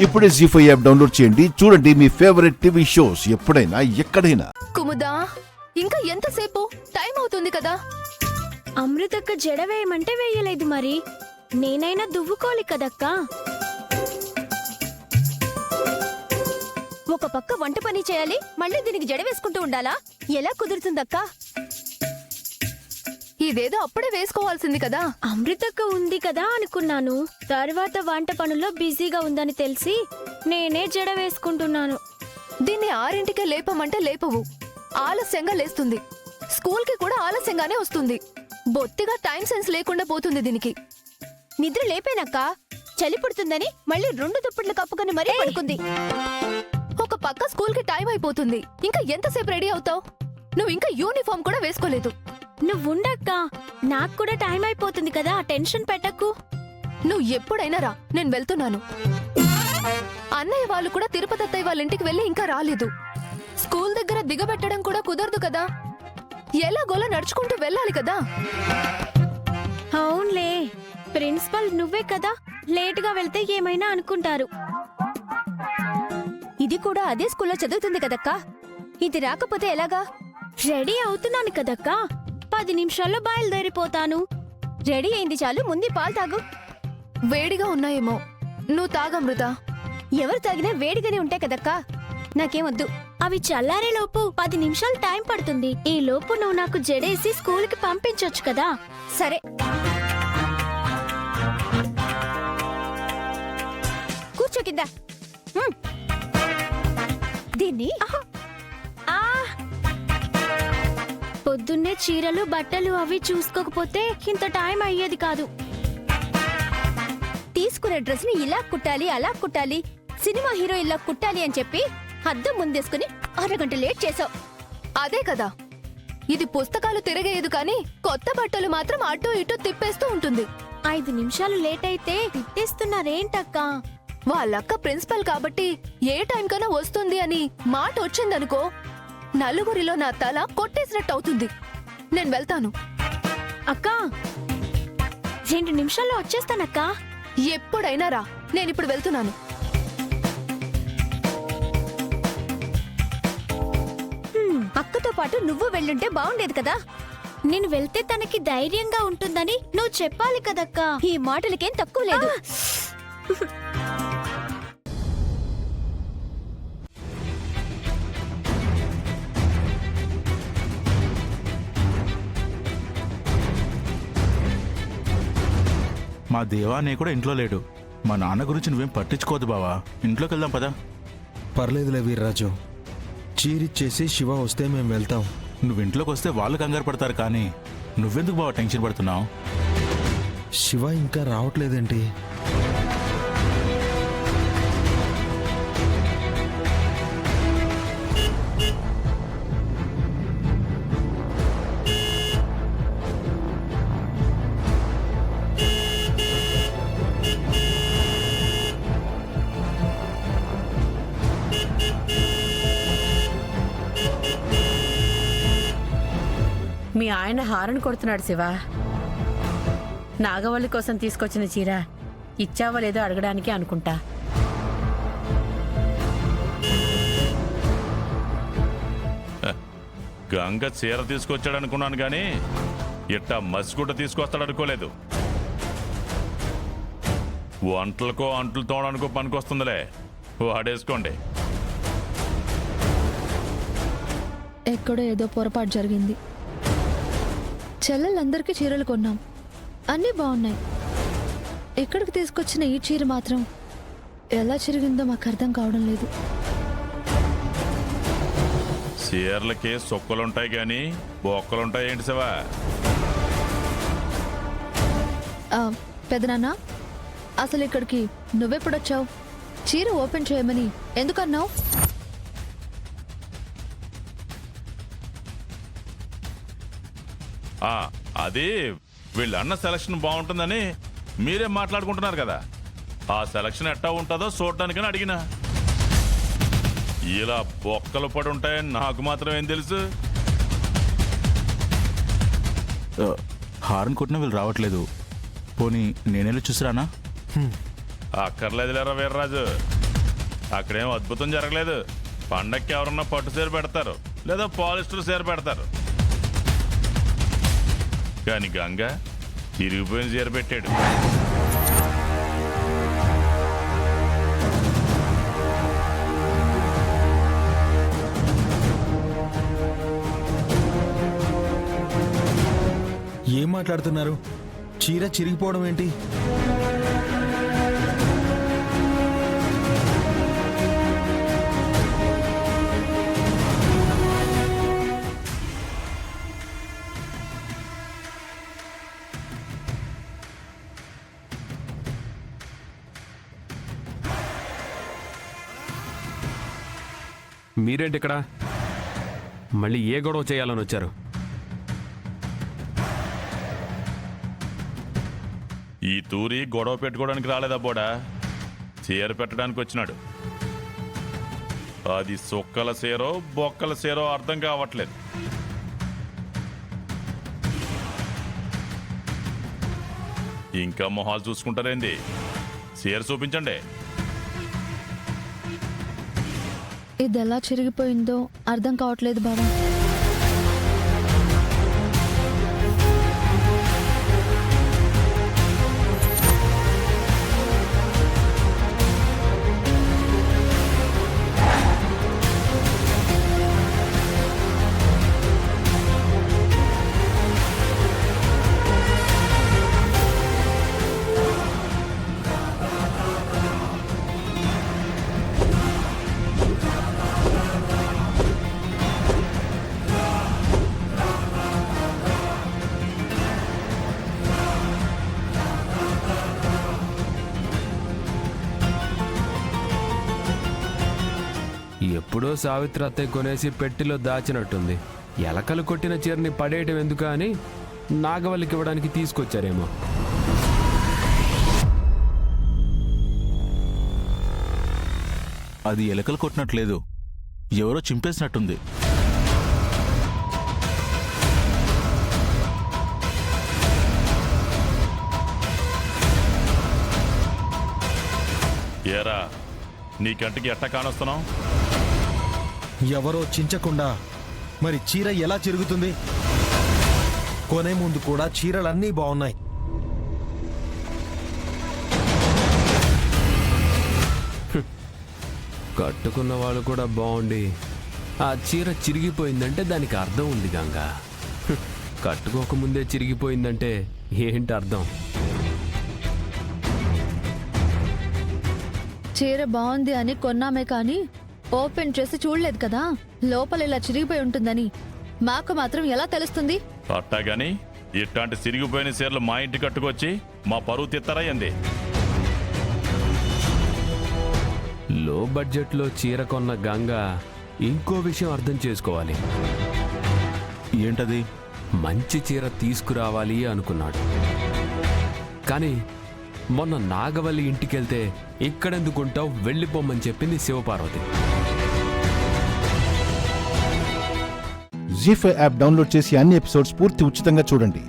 ఇప్పుడే జీ5 app download చేయండి. చూడండి మీ ఫేవరెట్ టీవీ షోస్ ఎప్పుడైనా ఎక్కడైనా. కుముదా, ఇంకా ఎంతసేపు? టైం అవుతుంది కదా. అమృతక్క జడ వేయమంటే వేయలేదు, మరి నేనైనా దువ్వుకోలి కదక్క. ఒక పక్క వంట పని చేయాలి, మళ్ళీ దీనికి జడ వేసుకుంటూ ఉండాలా? ఎలా కుదురుతుందక్కా? ఇదేదో అప్పుడే వేసుకోవాల్సింది కదా. అమృతక్క ఉంది కదా అనుకున్నాను. తర్వాత వంట పనుల్లో బిజీగా ఉందని తెలిసి నేనే జడ వేసుకుంటున్నాను. దీన్ని 6ంటికే లేపమంటే లేపవు. ఆలస్యంగా లేస్తుంది. స్కూల్కి కూడా ఆలస్యంగానే వస్తుంది. బొత్తిగా టైం సెన్స్ లేకుండా పోతుంది దీనికి. నిద్ర లేపేనక్క, చలి పుడుతుందని మళ్ళీ 2 దుప్పట్లు కప్పుకొని మరీ పడుకుంది. ఒక పక్క స్కూల్కి టైం అయిపోతుంది. ఇంకా ఎంతసేపు రెడీ అవుతావు? నువ్వు ఇంకా యూనిఫామ్ కూడా వేసుకోలేదు. నువ్వుండక్క, నాకు కూడా టైం అయిపోతుంది కదా, టెన్షన్ పెట్టకు. నువ్వు ఎప్పుడైనా రా, నేను వెళ్తున్నాను. అన్నయ్య వాళ్ళు కూడా తిరుపతి అత్తయ్య వాళ్ళ ఇంటికి వెళ్ళి ఇంకా రాలేదు. స్కూల్ దగ్గర దిగబెట్టడం కూడా కుదరదు కదా. ఎలాగోలా నడుచుకుంటూ వెళ్ళాలి కదా. అవునులే, ప్రిన్సిపల్ నువ్వే కదా, లేటుగా వెళ్తే ఏమైనా అనుకుంటారు. ఇది కూడా అదే స్కూల్లో చదువుతుంది కదక్కా. ఇది రాకపోతే ఎలాగా? రెడీ అవుతున్నాను కదక్కా, 10 నిమిషాల్లో బయలుదేరిపోతాను. రెడీ అయింది చాలు, ముందు పాలు తాగు. వేడిగా ఉన్నాయేమో, నువ్వు తాగమృత. ఎవరు తాగినా వేడిగానే ఉంటాయి కదక్కా. నాకేమొద్దు. అవి చల్లారే లోపు 10 నిమిషాలు టైం పడుతుంది. ఈ లోపు నువ్వు నాకు జడేసి స్కూల్కి పంపించొచ్చు కదా. సరే, కూర్చో కింద. దీన్ని పొద్దున్నే చీరలు బట్టలు అవి చూసుకోకపోతే ఇంత టైం అయ్యేది కాదు. తీసుకునే డ్రెస్ ని ఇలా కుట్టాలి, అలా కుట్టాలి, సినిమా హీరో ఇలా కుట్టాలి అని చెప్పి అద్దం ముందేసుకుని 6 గంటలు లేట్ చేసావు. అదే కదా, ఇది పుస్తకాలు తిరగేయదు కానీ కొత్త బట్టలు మాత్రం అటూ ఇటూ తిప్పేస్తూ ఉంటుంది. 5 నిమిషాలు లేట్ అయితే తిట్టేస్తున్నారేంటక్కా? వాళ్ళక్క ప్రిన్సిపల్ కాబట్టి ఏ టైం కన్నా వస్తుంది అని మాట వచ్చిందనుకో, నలుగురిలో నా తల కొట్టేసినట్టు అవుతుంది. నేను వెళ్తాను. అక్కా, 2 నిమిషాల్లో వచ్చేస్తానక్కా. ఎప్పుడైనా రా, నేనిప్పుడు వెళ్తున్నాను. అక్కతో పాటు నువ్వు వెళ్ళుంటే బాగుండేది కదా. నేను వెళ్తే తనకి ధైర్యంగా ఉంటుందని నువ్వు చెప్పాలి కదక్కా. ఈ మాటలకేం తక్కువ లేదు. మా దేవానే కూడా ఇంట్లో లేడు. మా నాన్న గురించి నువ్వేం పట్టించుకోవద్దు బావా, ఇంట్లోకి వెళ్దాం పదా. పర్లేదులే వీర్రాజు, చీరిచ్చేసి శివ వస్తే మేము వెళ్తాం. నువ్వు ఇంట్లోకి వస్తే వాళ్ళు కంగారు పడతారు, కానీ నువ్వెందుకు బావా టెన్షన్ పడుతున్నావు? శివ ఇంకా రావట్లేదేంటి? మీ ఆయన హారన్ కొడుతున్నాడు శివ. నాగవల్లి కోసం తీసుకొచ్చిన చీర ఇచ్చావో లేదో అడగడానికి అనుకుంటా. గంగ చీర తీసుకొచ్చాడు అనుకున్నాను కానీ ఇట్టా మసిగుడ్డ తీసుకొస్తాడనుకోలేదు. వంటలకో అంట్లు తోడనుకో పనికొస్తుందిలే, వాడేసుకోండి. ఎక్కడో ఏదో పొరపాటు జరిగింది. చెల్లెలందరికీ చీరలు కొన్నాం, అన్నీ బాగున్నాయి. ఎక్కడికి తీసుకొచ్చిన ఈ చీర మాత్రం ఎలా చిరిగిందో మాకు అర్థం కావడం లేదు. చీరలకి సొక్కలుంటాయి కానీ బొక్కలుంటాయి ఏంటి శివా? పెదనాన్న, అసలు ఇక్కడికి నువ్వెప్పుడొచ్చావు? చీర ఓపెన్ చేయమని ఎందుకన్నావు? అది వీళ్ళన్న సెలక్షన్ బాగుంటుందని మీరే మాట్లాడుకుంటున్నారు కదా. ఆ సెలక్షన్ ఎట్టా ఉంటుందో చూడటానికని అడిగినా. ఇలా బొక్కలు పడి ఉంటాయని నాకు మాత్రం ఏం తెలుసు? హారన్ కొట్టిన వీళ్ళు రావట్లేదు. పోనీ నేనేలా చూసిరానా? అక్కర్లేదులేరా వీర్రాజు, అక్కడేం అద్భుతం జరగలేదు. పండక్కి ఎవరన్నా పట్టు చీర పెడతారు, లేదా పాలిస్టర్ చీర పెడతారు. కానీ గంగ తిరిగిపోయిన చీర పెట్టాడు. ఏం మాట్లాడుతున్నారు? చీర చిరిగిపోవడం ఏంటి? మీరేంటి ఇక్కడ? మళ్ళీ ఏ గొడవ చేయాలని వచ్చారు? ఈ తూరి గొడవ పెట్టుకోవడానికి రాలేదా బోడా, చీర పెట్టడానికి వచ్చినాడు. అది సొక్కల చీరో బొక్కల చీరో అర్థం కావట్లేదు. ఇంకా మొహాలు చూసుకుంటారేంది? చీర చూపించండి. ఇది ఎలా చిరిగిపోయిందో అర్థం కావట్లేదు బావా. ఎప్పుడో సావిత్రి అత్తయ్య కొనేసి పెట్టిలో దాచినట్టుంది. ఎలకలు కొట్టిన చీరని పడేయటం ఎందుకు అని నాగవల్లికి ఇవ్వడానికి తీసుకొచ్చారేమో. అది ఎలకలు కొట్టినట్లేదు, ఎవరో చింపేసినట్టుంది. ఏరా, నీ కంటికి ఎట్ట కానొస్తున్నావు? ఎవరో చించకుండా మరి చీర ఎలా చిరుగుతుంది? కొనే ముందు కూడా చీరలన్నీ బాగున్నాయి. కట్టుకున్న వాళ్ళు కూడా బాగుండి ఆ చీర చిరిగిపోయిందంటే దానికి అర్థం ఉంది గంగా. కట్టుకోకముందే చిరిగిపోయిందంటే ఏంటి అర్థం? చీర బాగుంది అని కొన్నామే కానీ ఓపెన్ చేసి చూడలేదు కదా, లోపల ఇలా చిరిగిపోయి ఉంటుందని మాకు మాత్రం ఎలా తెలుస్తుంది? అట్టాగాని ఇట్లాంటి సిరిగిపోయిన చీరలు మా ఇంటి కట్టుకొచ్చి మా పరువు తిత్తరయ్యింది. లో బడ్జెట్లో చీర కొన్న గంగా ఇంకో విషయం అర్థం చేసుకోవాలి. ఏంటది? మంచి చీర తీసుకురావాలి అనుకున్నాడు. కానీ మొన్న నాగవల్లి ఇంటికెళ్తే ఇక్కడెందుకుంటావు, వెళ్ళిపోమని చెప్పింది శివపార్వతి. జీ5 యాప్ డౌన్లోడ్ చేసి అన్ని ఎపిసోడ్స్ పూర్తి ఉచితంగా చూడండి.